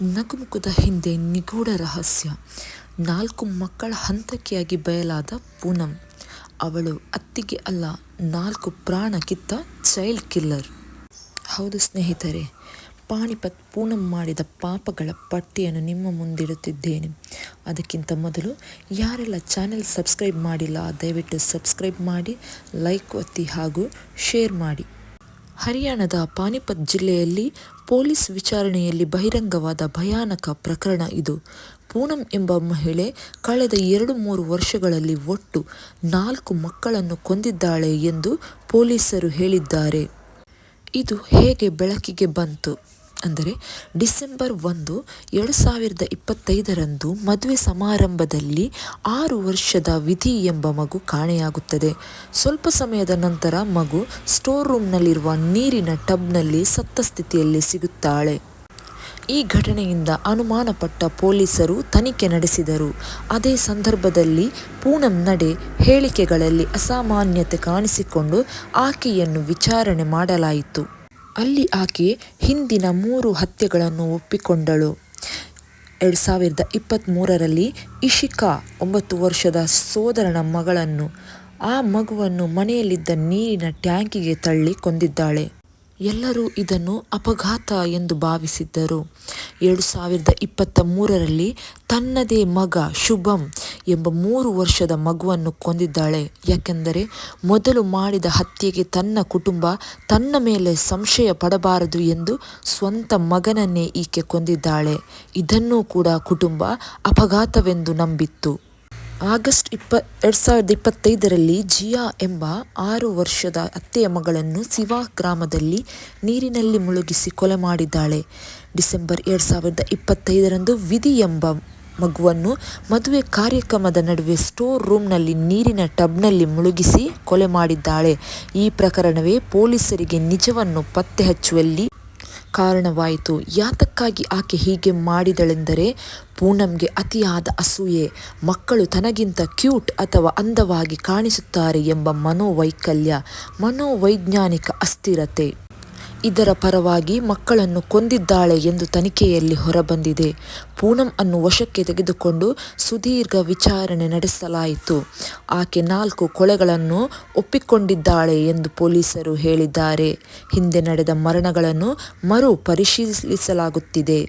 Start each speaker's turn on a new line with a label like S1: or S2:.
S1: ನಗುಮುಖದ ಹಿಂದೆ ನಿಗೂಢ ರಹಸ್ಯ. 4 ಮಕ್ಕಳ ಹಂತಕಿಯಾಗಿ ಬಯಲಾದ ಪೂನಂ. ಅವಳು ಅತ್ತಿಗೆ ಅಲ್ಲ, 4 ಪ್ರಾಣ ಕಿತ್ತ ಚೈಲ್ಡ್ ಕಿಲ್ಲರ್. ಹೌದು ಸ್ನೇಹಿತರೆ, ಪಾಣಿಪತ್ ಪೂನಂ ಮಾಡಿದ ಪಾಪಗಳ ಪಟ್ಟಿಯನ್ನು ನಿಮ್ಮ ಮುಂದಿಡುತ್ತಿದ್ದೇನೆ. ಅದಕ್ಕಿಂತ ಮೊದಲು ಯಾರೆಲ್ಲ ಚಾನೆಲ್ ಸಬ್ಸ್ಕ್ರೈಬ್ ಮಾಡಿಲ್ಲ ದಯವಿಟ್ಟು ಸಬ್ಸ್ಕ್ರೈಬ್ ಮಾಡಿ, ಲೈಕ್ ಒತ್ತಿ ಹಾಗೂ ಶೇರ್ ಮಾಡಿ. ಹರಿಯಾಣದ ಪಾನಿಪತ್ ಜಿಲ್ಲೆಯಲ್ಲಿ ಪೊಲೀಸ್ ವಿಚಾರಣೆಯಲ್ಲಿ ಬಹಿರಂಗವಾದ ಭಯಾನಕ ಪ್ರಕರಣ ಇದು. ಪೂನಂ ಎಂಬ ಮಹಿಳೆ ಕಳೆದ 2-3 ವರ್ಷಗಳಲ್ಲಿ ಒಟ್ಟು 4 ಮಕ್ಕಳನ್ನು ಕೊಂದಿದ್ದಾಳೆ ಎಂದು ಪೊಲೀಸರು ಹೇಳಿದ್ದಾರೆ. ಇದು ಹೇಗೆ ಬೆಳಕಿಗೆ ಬಂತು ಅಂದರೆ, ಡಿಸೆಂಬರ್ 1, 2025ರಂದು ಮದುವೆ ಸಮಾರಂಭದಲ್ಲಿ 6 ವರ್ಷದ ವಿಧಿ ಎಂಬ ಮಗು ಕಾಣೆಯಾಗುತ್ತದೆ. ಸ್ವಲ್ಪ ಸಮಯದ ನಂತರ ಮಗು ಸ್ಟೋರ್ ರೂಮ್ನಲ್ಲಿರುವ ನೀರಿನ ಟಬ್ನಲ್ಲಿ ಸತ್ತ ಸ್ಥಿತಿಯಲ್ಲಿ ಸಿಗುತ್ತಾಳೆ. ಈ ಘಟನೆಯಿಂದ ಅನುಮಾನಪಟ್ಟ ಪೊಲೀಸರು ತನಿಖೆ ನಡೆಸಿದರು. ಅದೇ ಸಂದರ್ಭದಲ್ಲಿ ಪೂನಂ ನಡೆ, ಹೇಳಿಕೆಗಳಲ್ಲಿ ಅಸಾಮಾನ್ಯತೆ ಕಾಣಿಸಿಕೊಂಡು ಆಕೆಯನ್ನು ವಿಚಾರಣೆ ಮಾಡಲಾಯಿತು. ಅಲ್ಲಿ ಆಕೆ ಹಿಂದಿನ 3 ಹತ್ಯೆಗಳನ್ನು ಒಪ್ಪಿಕೊಂಡಳು. 2023ರಲ್ಲಿ ಇಶಿಕಾ 9 ವರ್ಷದ ಸೋದರನ ಮಗಳನ್ನು, ಆ ಮಗುವನ್ನು ಮನೆಯಲ್ಲಿದ್ದ ನೀರಿನ ಟ್ಯಾಂಕಿಗೆ ತಳ್ಳಿ ಕೊಂದಿದ್ದಾಳೆ. ಎಲ್ಲರೂ ಇದನ್ನು ಅಪಘಾತ ಎಂದು ಭಾವಿಸಿದ್ದರು. 2023ರಲ್ಲಿ ತನ್ನದೇ ಮಗ ಶುಭಂ ಎಂಬ 3 ವರ್ಷದ ಮಗುವನ್ನು ಕೊಂದಿದ್ದಾಳೆ. ಯಾಕೆಂದರೆ ಮೊದಲು ಮಾಡಿದ ಹತ್ಯೆಗೆ ತನ್ನ ಕುಟುಂಬ ತನ್ನ ಮೇಲೆ ಸಂಶಯ ಪಡಬಾರದು ಎಂದು ಸ್ವಂತ ಮಗನನ್ನೇ ಈಕೆ ಕೊಂದಿದ್ದಾಳೆ. ಇದನ್ನೂ ಕೂಡ ಕುಟುಂಬ ಅಪಘಾತವೆಂದು ನಂಬಿತ್ತು. ಆಗಸ್ಟ್ 2025ರಲ್ಲಿ ಜಿಯಾ ಎಂಬ 6 ವರ್ಷದ ಅತ್ತೆಯ ಮಗಳನ್ನು ಸಿವಾ ಗ್ರಾಮದಲ್ಲಿ ನೀರಿನಲ್ಲಿ ಮುಳುಗಿಸಿ ಕೊಲೆ ಮಾಡಿದ್ದಾಳೆ. ಡಿಸೆಂಬರ್ 2025ರಂದು ವಿಧಿ ಎಂಬ ಮಗುವನ್ನು ಮದುವೆ ಕಾರ್ಯಕ್ರಮದ ನಡುವೆ ಸ್ಟೋರ್ ರೂಮ್ನಲ್ಲಿ ನೀರಿನ ಟಬ್ನಲ್ಲಿ ಮುಳುಗಿಸಿ ಕೊಲೆ ಮಾಡಿದ್ದಾಳೆ. ಈ ಪ್ರಕರಣವೇ ಪೊಲೀಸರಿಗೆ ನಿಜವನ್ನು ಪತ್ತೆ ಹಚ್ಚುವಲ್ಲಿ ಕಾರಣವಾಯಿತು. ಯಾತಕ್ಕಾಗಿ ಆಕೆ ಹೀಗೆ ಮಾಡಿದಳೆಂದರೆ, ಪೂನಂಗೆ ಅತಿಯಾದ ಅಸೂಯೆ, ಮಕ್ಕಳು ತನಗಿಂತ ಕ್ಯೂಟ್ ಅಥವಾ ಅಂದವಾಗಿ ಕಾಣಿಸುತ್ತಾರೆ ಎಂಬ ಮನೋವೈಜ್ಞಾನಿಕ ಅಸ್ಥಿರತೆ. ಇದರ ಪರವಾಗಿ ಮಕ್ಕಳನ್ನು ಕೊಂದಿದ್ದಾಳೆ ಎಂದು ತನಿಖೆಯಲ್ಲಿ ಹೊರಬಂದಿದೆ. ಪೂನಂ ಅನ್ನು ವಶಕ್ಕೆ ತೆಗೆದುಕೊಂಡು ಸುದೀರ್ಘ ವಿಚಾರಣೆ ನಡೆಸಲಾಯಿತು. ಆಕೆ 4 ಕೊಲೆಗಳನ್ನು ಒಪ್ಪಿಕೊಂಡಿದ್ದಾಳೆ ಎಂದು ಪೊಲೀಸರು ಹೇಳಿದ್ದಾರೆ. ಹಿಂದೆ ನಡೆದ ಮರಣಗಳನ್ನು ಮರು ಪರಿಶೀಲಿಸಲಾಗುತ್ತಿದೆ.